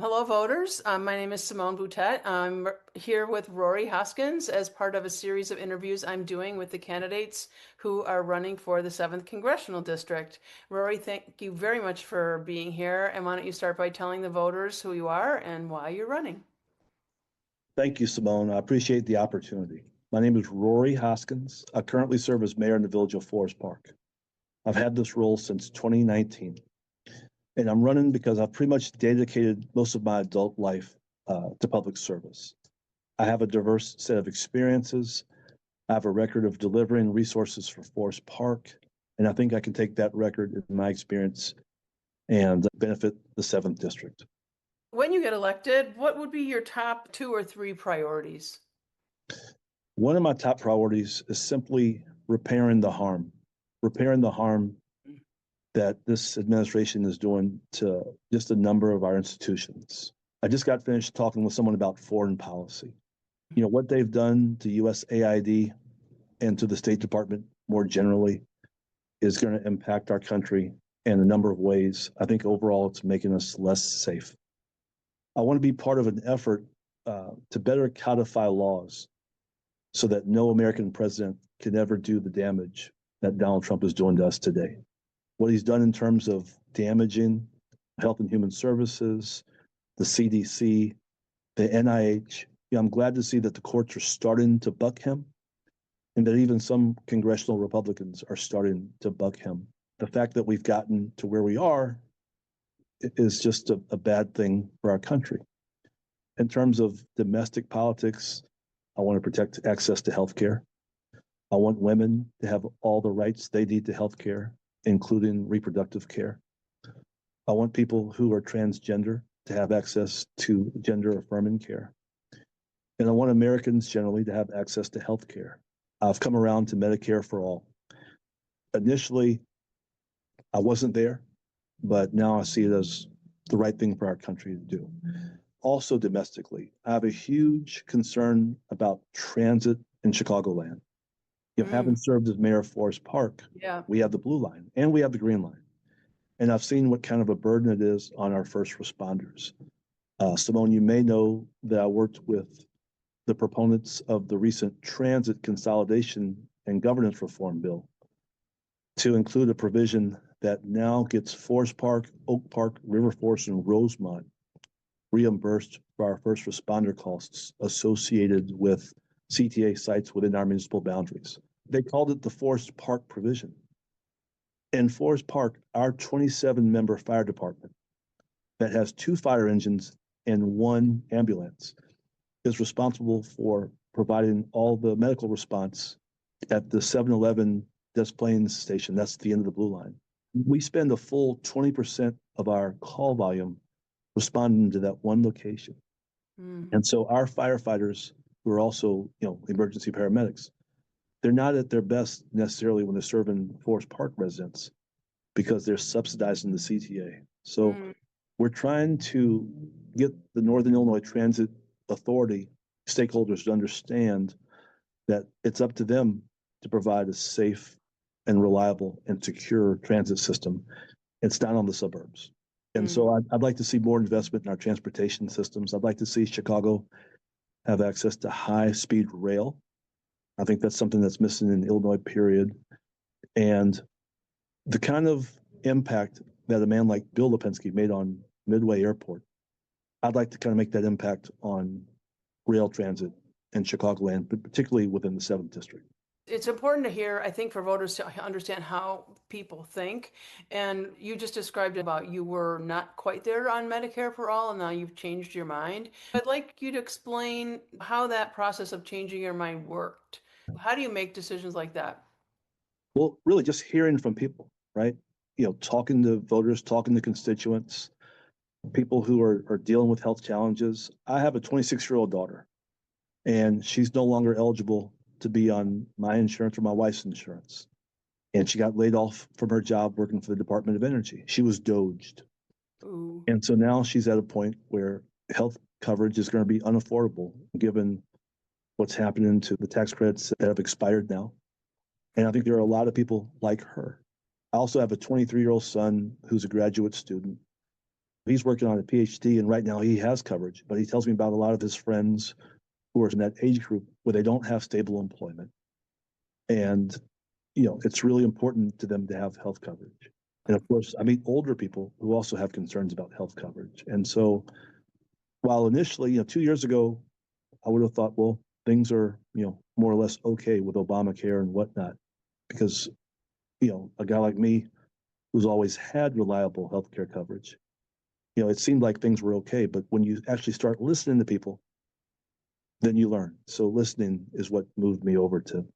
Hello, voters. My name is Simone Boutet. I'm here with Rory Hoskins as part of a series of interviews I'm doing with the candidates who are running for the Seventh Congressional District. Rory, thank you very much for being here. And why don't you start by telling the voters who you are and why you're running? Thank you, Simone. I appreciate the opportunity. My name is Rory Hoskins. I currently serve as mayor in the village of Forest Park. I've had this role since 2019, and I'm running because I've pretty much dedicated most of my adult life to public service. I have a diverse set of experiences. I have a record of delivering resources for Forest Park, and I think I can take that record in my experience and benefit the 7th District. When you get elected, what would be your top two or three priorities? One of my top priorities is simply repairing the harm that this administration is doing to just a number of our institutions. I just got finished talking with someone about foreign policy. You know, what they've done to USAID and to the State Department more generally is going to impact our country in a number of ways. I think overall it's making us less safe. I want to be part of an effort to better codify laws so that no American president can ever do the damage that Donald Trump is doing to us today. What he's done in terms of damaging Health and Human Services, the CDC, the NIH. I'm glad to see that the courts are starting to buck him and that even some congressional Republicans are starting to buck him. The fact that we've gotten to where we are is just a bad thing for our country. In terms of domestic politics, I want to protect access to health care. I want women to have all the rights they need to health care, including reproductive care. I want people who are transgender to have access to gender affirming care. And I want Americans generally to have access to health care. I've come around to Medicare for all. Initially, I wasn't there, but now I see it as the right thing for our country to do. Also domestically, I have a huge concern about transit in Chicagoland. Having served as mayor of Forest Park, Yeah. we have the Blue Line and we have the Green Line. And I've seen what kind of a burden it is on our first responders. Simone, you may know that I worked with the proponents of the recent transit consolidation and governance reform bill to include a provision that now gets Forest Park, Oak Park, River Forest, and Rosemont reimbursed for our first responder costs associated with CTA sites within our municipal boundaries. They called it the Forest Park provision. In Forest Park, our 27-member fire department that has 2 fire engines and 1 ambulance is responsible for providing all the medical response at the 7-Eleven Des Plaines station. That's the end of the Blue Line. We spend a full 20% of our call volume responding to that one location. And so our firefighters, who are also, emergency paramedics, they're not at their best necessarily when they're serving Forest Park residents because they're subsidizing the CTA. So we're trying to get the Northern Illinois Transit Authority stakeholders to understand that it's up to them to provide a safe and reliable and secure transit system. It's not on the suburbs. And so I'd like to see more investment in our transportation systems. I'd like to see Chicago have access to high-speed rail. I think that's something that's missing in Illinois, period. And the kind of impact that a man like Bill Lipinski made on Midway Airport, I'd like to kind of make that impact on rail transit in Chicagoland, but particularly within the 7th District. It's important to hear, I think, for voters to understand how people think. And you just described about you were not quite there on Medicare for all, and now you've changed your mind. I'd like you to explain how that process of changing your mind worked. How do you make decisions like that? Well, really just hearing from people, right? Talking to voters, talking to constituents, people who are dealing with health challenges. I have a 26-year-old daughter, and she's no longer eligible to be on my insurance or my wife's insurance. And she got laid off from her job working for the Department of Energy. She was doged. Ooh. And so now she's at a point where health coverage is going to be unaffordable given what's happening to the tax credits that have expired now. And I think there are a lot of people like her. I also have a 23-year-old son who's a graduate student. He's working on a PhD, and right now he has coverage, but he tells me about a lot of his friends who are in that age group where they don't have stable employment. And, it's really important to them to have health coverage. And of course, I meet older people who also have concerns about health coverage. And so while initially, 2 years ago, I would have thought, well, things are, more or less okay with Obamacare and whatnot, because, a guy like me who's always had reliable healthcare coverage, it seemed like things were okay. But when you actually start listening to people, then you learn. So listening is what moved me over to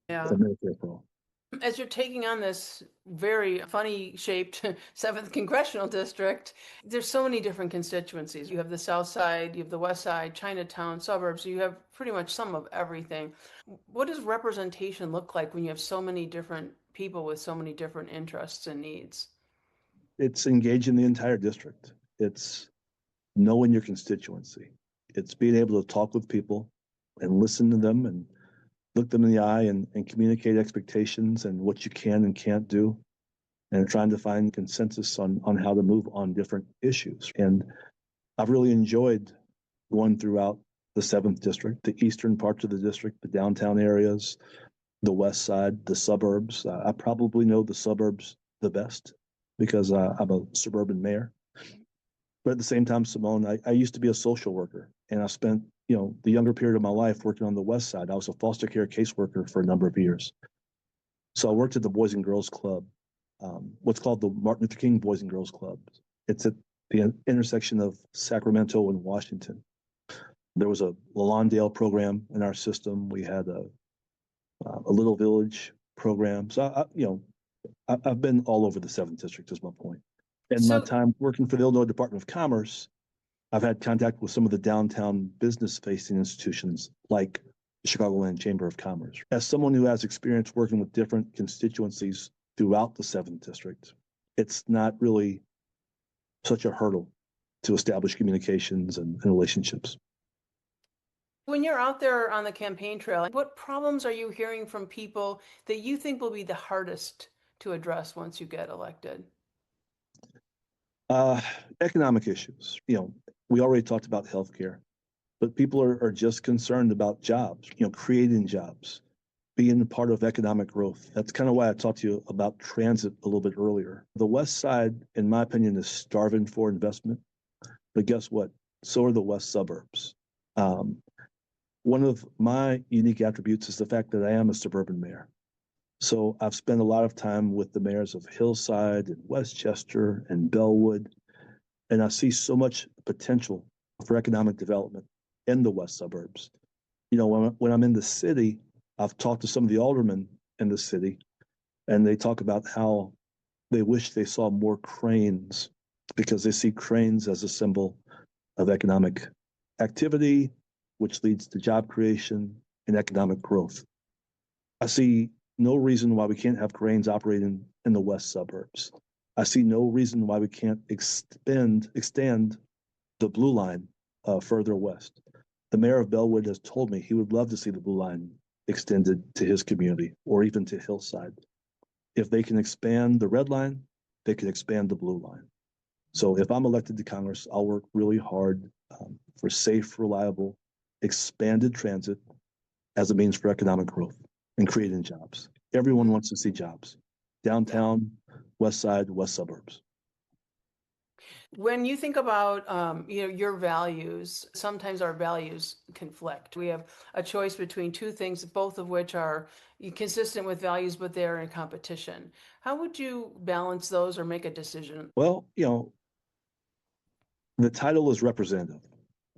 Yeah. Medicare for All. As you're taking on this very funny shaped Seventh Congressional District, there's so many different constituencies. You have the South Side, you have the West Side, Chinatown, suburbs, so you have pretty much some of everything. What does representation look like when you have so many different people with so many different interests and needs? It's engaging the entire district. It's knowing your constituency. It's being able to talk with people and listen to them and look them in the eye and communicate expectations and what you can and can't do, and trying to find consensus on how to move on different issues. And I've really enjoyed going throughout the 7th District, the eastern parts of the district, the downtown areas, the west side, the suburbs. I probably know the suburbs the best because I'm a suburban mayor. But at the same time, Simone, I used to be a social worker, and I spent, the younger period of my life working on the west side. I was a foster care caseworker for a number of years. So I worked at the Boys and Girls Club, what's called the Martin Luther King Boys and Girls Club. It's at the intersection of Sacramento and Washington. There was a Lawndale program in our system. We had a Little Village program. So I've been all over the 7th District is my point. And my So, time working for the Illinois Department of Commerce, I've had contact with some of the downtown business-facing institutions like the Chicagoland Chamber of Commerce. As someone who has experience working with different constituencies throughout the 7th District, it's not really such a hurdle to establish communications and relationships. when you're out there on the campaign trail, what problems are you hearing from people that you think will be the hardest to address once you get elected? Uh, Economic issues. We already talked about healthcare, but people are just concerned about jobs, creating jobs, being a part of economic growth. That's kind of why I talked to you about transit a little bit earlier. The West Side, in my opinion, is starving for investment, but guess what? So are the West suburbs. One of my unique attributes is the fact that I am a suburban mayor. So I've spent a lot of time with the mayors of Hillside and Westchester and Bellwood, and I see so much potential for economic development in the west suburbs. When I'm in the city, I've talked to some of the aldermen in the city, and they talk about how they wish they saw more cranes because they see cranes as a symbol of economic activity, which leads to job creation and economic growth. I see no reason why we can't have cranes operating in the west suburbs. I see no reason why we can't extend the blue line further west. The mayor of Bellwood has told me he would love to see the blue line extended to his community or even to Hillside. If they can expand the red line, they can expand the blue line. So if I'm elected to Congress, I'll work really hard for safe, reliable, expanded transit as a means for economic growth and creating jobs. Everyone wants to see jobs. Downtown, west side, west suburbs. When you think about your values, sometimes our values conflict. We have a choice between two things, both of which are consistent with values, but they're in competition. How would you balance those or make a decision? Well, the title is representative,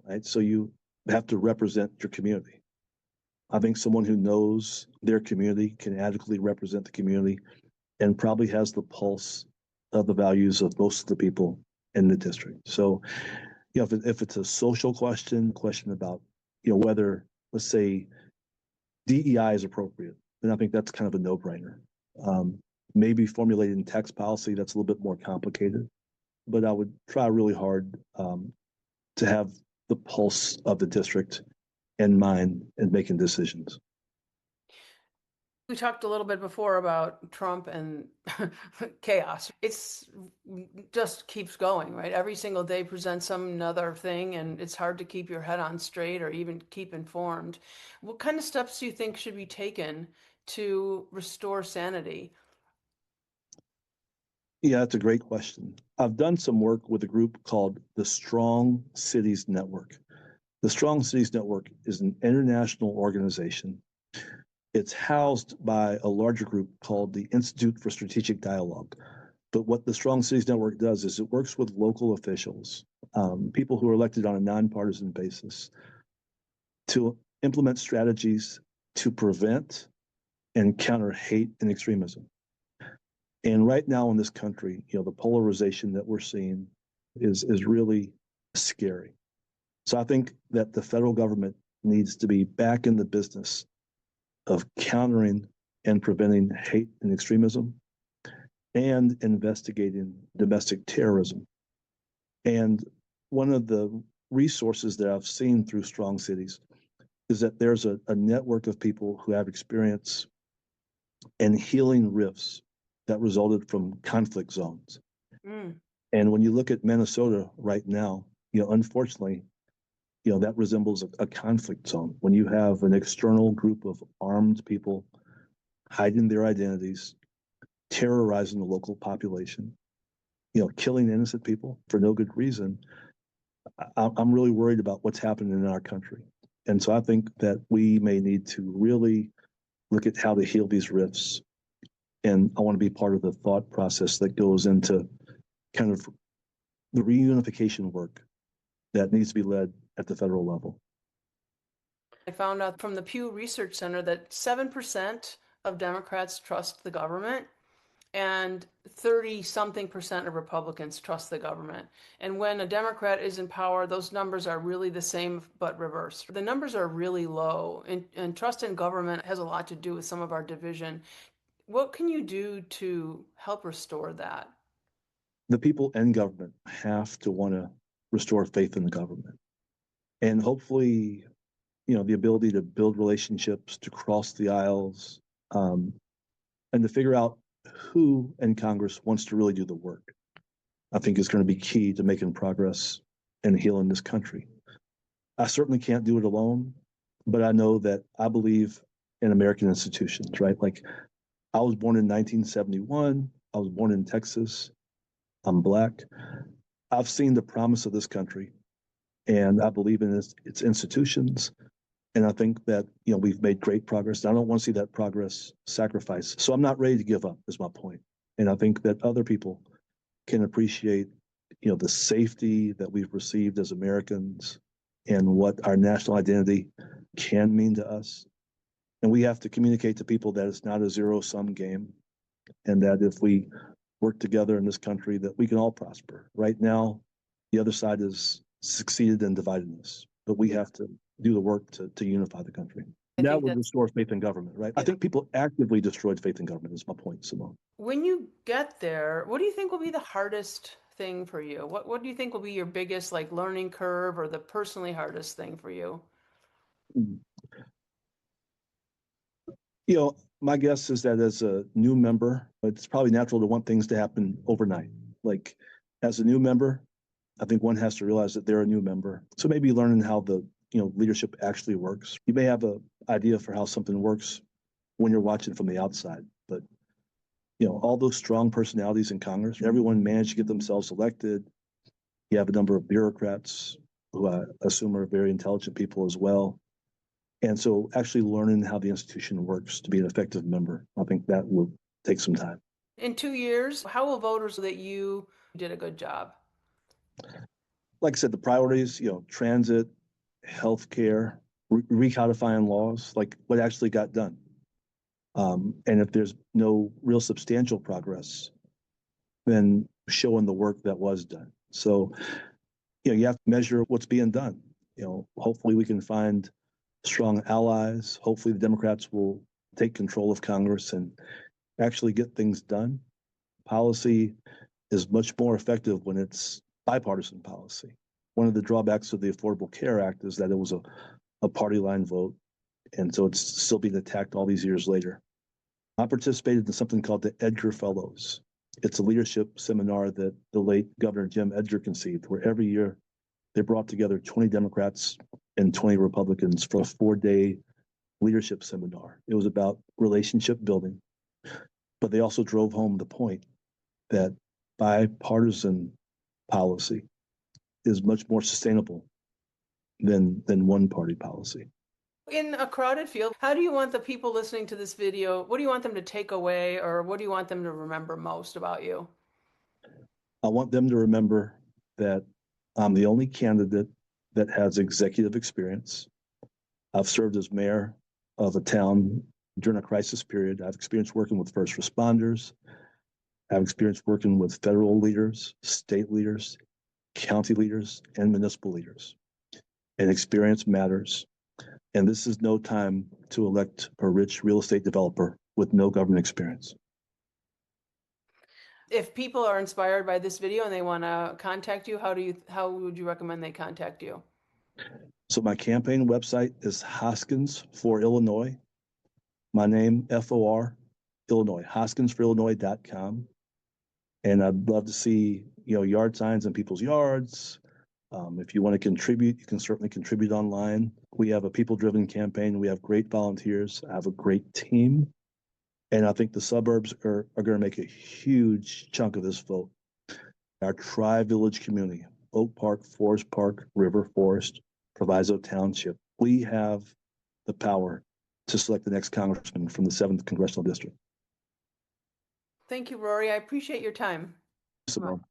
right? So you have to represent your community. I think someone who knows their community can adequately represent the community and probably has the pulse of the values of most of the people in the district. So, if it's a social question about, whether, let's say, DEI is appropriate, then I think that's kind of a no-brainer. Maybe formulating tax policy, that's a little bit more complicated, but I would try really hard to have the pulse of the district in mind in making decisions. We talked a little bit before about Trump and chaos. It's just keeps going, right? Every single day presents some another thing, and it's hard to keep your head on straight or even keep informed. What kind of steps do you think should be taken to restore sanity? Yeah, that's a great question. I've done some work with a group called the Strong Cities Network. The Strong Cities Network is an international organization. It's housed by a larger group called the Institute for Strategic Dialogue. But what the Strong Cities Network does is it works with local officials, people who are elected on a nonpartisan basis, to implement strategies to prevent and counter hate and extremism. And right now in this country, the polarization that we're seeing is really scary. So I think that the federal government needs to be back in the business of countering and preventing hate and extremism and investigating domestic terrorism. And one of the resources that I've seen through Strong Cities is that there's a network of people who have experience in healing rifts that resulted from conflict zones. Mm. And when you look at Minnesota right now, unfortunately, that resembles a conflict zone. When you have an external group of armed people hiding their identities, terrorizing the local population, killing innocent people for no good reason, I'm really worried about what's happening in our country. And so I think that we may need to really look at how to heal these rifts. And I want to be part of the thought process that goes into kind of the reunification work that needs to be led at the federal level. I found out from the Pew Research Center that 7% of Democrats trust the government and 30 something percent of Republicans trust the government. And when a Democrat is in power, those numbers are really the same but reversed. The numbers are really low, and trust in government has a lot to do with some of our division. What can you do to help restore that? The people in government have to want to restore faith in the government. And hopefully, the ability to build relationships, to cross the aisles, and to figure out who in Congress wants to really do the work, I think is going to be key to making progress and healing this country. I certainly can't do it alone, but I know that I believe in American institutions, right? Like, I was born in 1971. I was born in Texas. I'm Black. I've seen the promise of this country, and I believe in its institutions. And I think that, we've made great progress. I don't want to see that progress sacrificed. So I'm not ready to give up, is my point. And I think that other people can appreciate, the safety that we've received as Americans and what our national identity can mean to us. And we have to communicate to people that it's not a zero-sum game, and that if we work together in this country, that we can all prosper. Right now, the other side has succeeded in dividing us, but we have to do the work to unify the country. That would restore faith in government, right? I think people actively destroyed faith in government, is my point, Simone. When you get there, what do you think will be the hardest thing for you? What do you think will be your biggest learning curve or the personally hardest thing for you? My guess is that as a new member, it's probably natural to want things to happen overnight. Like, as a new member, I think one has to realize that they're a new member. So maybe learning how the leadership actually works. You may have an idea for how something works when you're watching from the outside, but all those strong personalities in Congress, everyone managed to get themselves elected. You have a number of bureaucrats who I assume are very intelligent people as well. And so actually learning how the institution works to be an effective member, I think that will take some time. In 2 years, how will voters know that you did a good job? Like I said, the priorities, transit, healthcare, recodifying laws, like what actually got done. And if there's no real substantial progress, then showing the work that was done. So, you have to measure what's being done. Hopefully we can find strong allies. Hopefully the Democrats will take control of Congress and actually get things done. Policy is much more effective when it's bipartisan policy. One of the drawbacks of the Affordable Care Act is that it was a party line vote. And so it's still being attacked all these years later. I participated in something called the Edgar Fellows. It's a leadership seminar that the late Governor Jim Edgar conceived, where every year they brought together 20 Democrats and 20 Republicans for a 4-day leadership seminar. It was about relationship building, but they also drove home the point that bipartisan policy is much more sustainable than one party policy. In a crowded field, how do you want the people listening to this video, what do you want them to take away, or what do you want them to remember most about you? I want them to remember that I'm the only candidate that has executive experience. I've served as mayor of a town during a crisis period. I've experienced working with first responders. I've experienced working with federal leaders, state leaders, county leaders, and municipal leaders. And experience matters. And this is no time to elect a rich real estate developer with no government experience. If people are inspired by this video and they want to contact you, how would you recommend they contact you? So my campaign website is Hoskins for Illinois. My name, FOR, Illinois, hoskinsforillinois.com. And I'd love to see, yard signs in people's yards. If you want to contribute, you can certainly contribute online. We have a people-driven campaign. We have great volunteers. I have a great team. And I think the suburbs are going to make a huge chunk of this vote. Our tri-village community, Oak Park, Forest Park, River Forest, Proviso Township, we have the power to select the next congressman from the 7th Congressional District. Thank you, Rory. I appreciate your time. Simone.